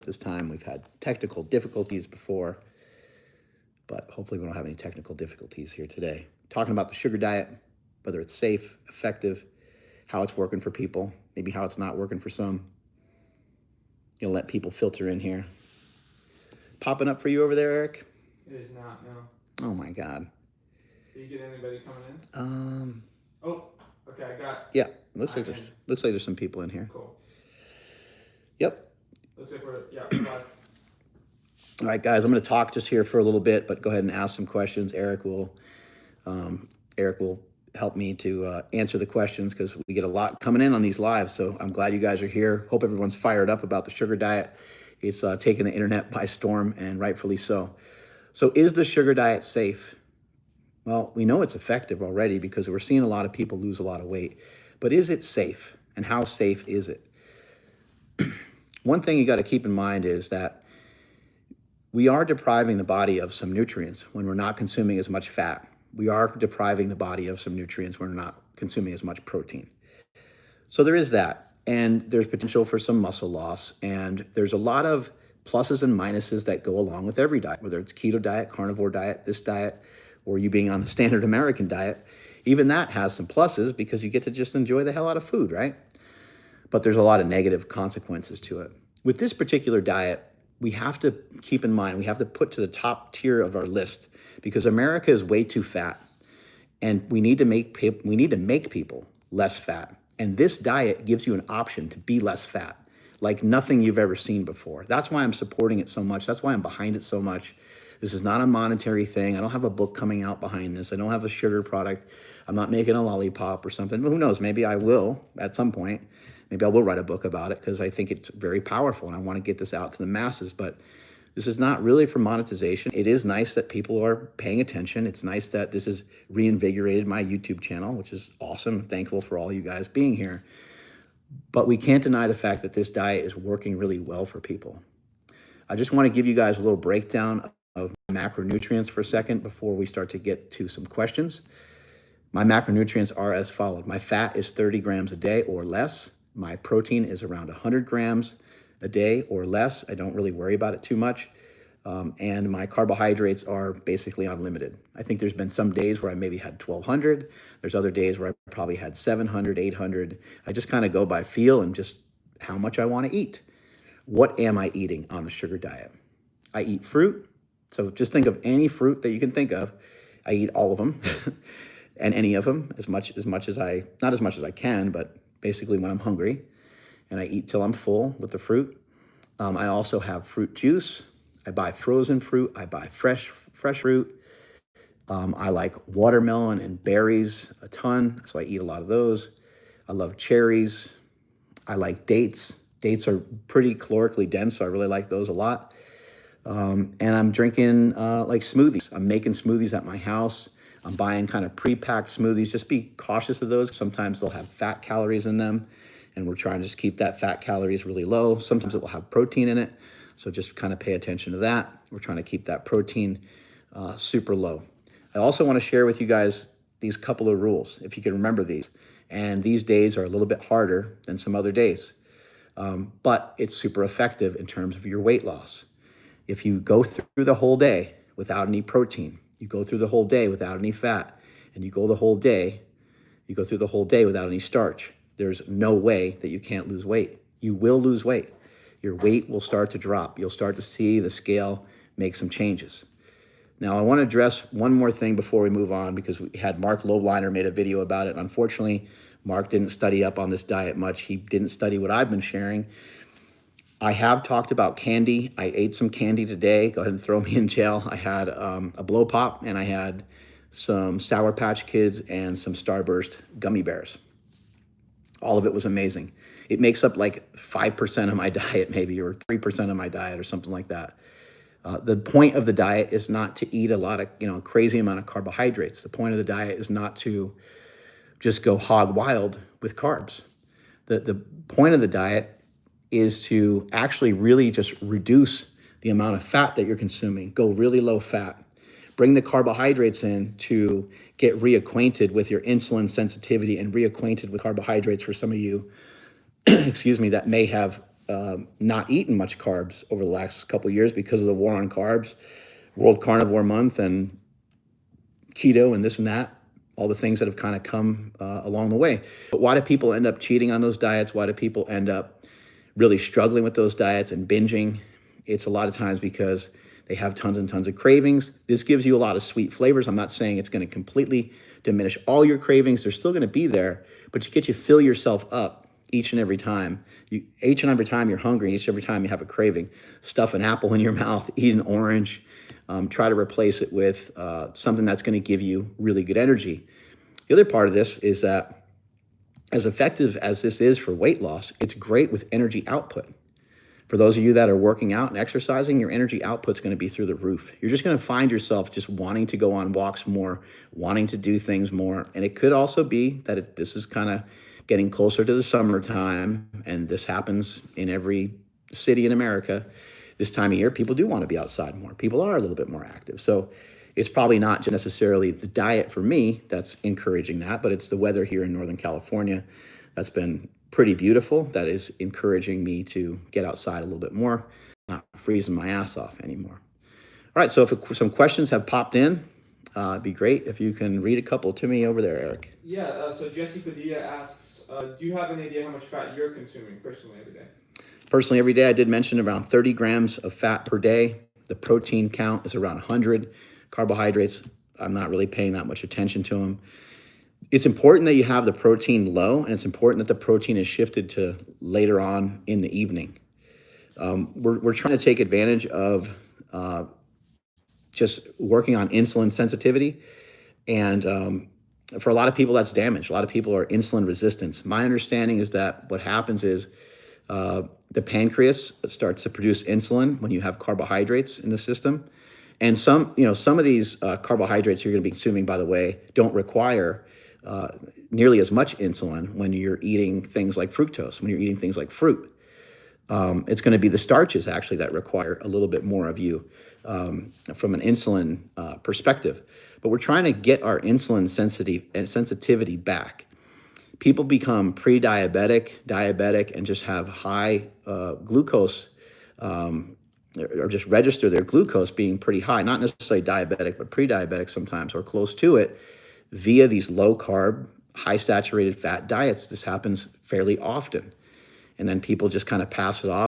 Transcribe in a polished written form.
this time. We've had technical difficulties before, but hopefully we don't have any technical difficulties here today. Talking about the sugar diet, whether it's safe, effective, how it's working for people, maybe how it's not working for some. You'll let people filter in here. Popping up for you over there, Eric? It is not, no. Oh my God. Did you get anybody coming in? Oh, okay, I got. Yeah, looks like there's some people in here. Cool. Yep. Looks like we're live. All right, guys, I'm going to talk just here for a little bit, but go ahead and ask some questions. Eric will help me to answer the questions because we get a lot coming in on these lives. So I'm glad you guys are here. Hope everyone's fired up about the sugar diet. It's taken the internet by storm, and rightfully so. So is the sugar diet safe? Well, we know it's effective already because we're seeing a lot of people lose a lot of weight. But is it safe? And how safe is it? One thing you got to keep in mind is that we are depriving the body of some nutrients when we're not consuming as much fat. We are depriving the body of some nutrients when we're not consuming as much protein. So there is that. And there's potential for some muscle loss. And there's a lot of pluses and minuses that go along with every diet, whether it's keto diet, carnivore diet, this diet, or you being on the standard American diet. Even that has some pluses because you get to just enjoy the hell out of food, right? But there's a lot of negative consequences to it. With this particular diet, we have to keep in mind, we have to put to the top tier of our list because America is way too fat. And we need to make people less fat. And this diet gives you an option to be less fat, like nothing you've ever seen before. That's why I'm supporting it so much. That's why I'm behind it so much. This is not a monetary thing. I don't have a book coming out behind this. I don't have a sugar product. I'm not making a lollipop or something. But who knows? Maybe I will at some point. Maybe I will write a book about it because I think it's very powerful and I want to get this out to the masses. But this is not really for monetization. It is nice that people are paying attention. It's nice that this has reinvigorated my YouTube channel, which is awesome. I'm thankful for all you guys being here. But we can't deny the fact that this diet is working really well for people. I just want to give you guys a little breakdown of macronutrients for a second before we start to get to some questions. My macronutrients are as followed. My fat is 30 grams a day or less. My protein is around 100 grams a day or less. I don't really worry about it too much. And my carbohydrates are basically unlimited. I think there's been some days where I maybe had 1,200. There's other days where I probably had 700, 800. I just kind of go by feel and just how much I want to eat. What am I eating on the sugar diet? I eat fruit. So just think of any fruit that you can think of. I eat all of them and any of them not as much as I can, but basically when I'm hungry, and I eat till I'm full with the fruit. I also have fruit juice. I buy frozen fruit. I buy fresh fruit. I like watermelon and berries a ton, so I eat a lot of those. I love cherries. I like dates. Dates are pretty calorically dense, so I really like those a lot. And I'm drinking like smoothies. I'm making smoothies at my house. I'm buying kind of pre-packed smoothies. Just be cautious of those. Sometimes they'll have fat calories in them, and we're trying to just keep that fat calories really low. Sometimes it will have protein in it, so just kind of pay attention to that. We're trying to keep that protein super low. I also want to share with you guys these couple of rules, if you can remember these. And these days are a little bit harder than some other days, but it's super effective in terms of your weight loss. If you go through the whole day without any protein, you go through the whole day without any fat, and you go through the whole day without any starch, there's no way that you can't lose weight. You will lose weight. Your weight will start to drop. You'll start to see the scale make some changes. Now, I want to address one more thing before we move on because we had Mark Lowliner made a video about it. Unfortunately, Mark didn't study up on this diet much. He didn't study what I've been sharing. I have talked about candy. I ate some candy today. Go ahead and throw me in jail. I had a blow pop and I had some Sour Patch Kids and some Starburst gummy bears. All of it was amazing. It makes up like 5% of my diet maybe, or 3% of my diet or something like that. The point of the diet is not to eat a lot of, crazy amount of carbohydrates. The point of the diet is not to just go hog wild with carbs. The point of the diet is to actually really just reduce the amount of fat that you're consuming, go really low fat, bring the carbohydrates in to get reacquainted with your insulin sensitivity and reacquainted with carbohydrates for some of you, excuse me, that may have not eaten much carbs over the last couple of years because of the war on carbs, World Carnivore Month, and keto and this and that, all the things that have kind of come along the way. But why do people end up cheating on those diets? Why do people end up really struggling with those diets and binging? It's a lot of times because they have tons and tons of cravings. This gives you a lot of sweet flavors. I'm not saying it's going to completely diminish all your cravings. They're still going to be there, but you get to fill yourself up each and every time. Each and every time you're hungry, each and every time you have a craving, stuff an apple in your mouth, eat an orange, try to replace it with something that's going to give you really good energy. The other part of this is that as effective as this is for weight loss, it's great with energy output. For those of you that are working out and exercising, your energy output's going to be through the roof. You're just going to find yourself just wanting to go on walks more, wanting to do things more. And it could also be that this is kind of getting closer to the summertime, and this happens in every city in America. This time of year, people do want to be outside more. People are a little bit more active. So it's probably not necessarily the diet for me that's encouraging that, but it's the weather here in Northern California that's been pretty beautiful that is encouraging me to get outside a little bit more, not freezing my ass off anymore. All right, so if some questions have popped in, it'd be great if you can read a couple to me over there, Eric. Yeah, so Jesse Padilla asks, do you have any idea how much fat you're consuming personally every day? Personally, every day, I did mention around 30 grams of fat per day. The protein count is around 100. Carbohydrates, I'm not really paying that much attention to them. It's important that you have the protein low, and it's important that the protein is shifted to later on in the evening. We're trying to take advantage of just working on insulin sensitivity. And for a lot of people, that's damaged. A lot of people are insulin resistant. My understanding is that what happens is the pancreas starts to produce insulin when you have carbohydrates in the system. And some of these carbohydrates you're going to be consuming, by the way, don't require nearly as much insulin when you're eating things like fructose, when you're eating things like fruit. It's going to be the starches actually that require a little bit more of you from an insulin perspective. But we're trying to get our insulin sensitivity back. People become pre-diabetic, diabetic, and just have high glucose, or just register their glucose being pretty high, not necessarily diabetic, but pre-diabetic sometimes, or close to it, via these low-carb, high-saturated fat diets. This happens fairly often. And then people just kind of pass it off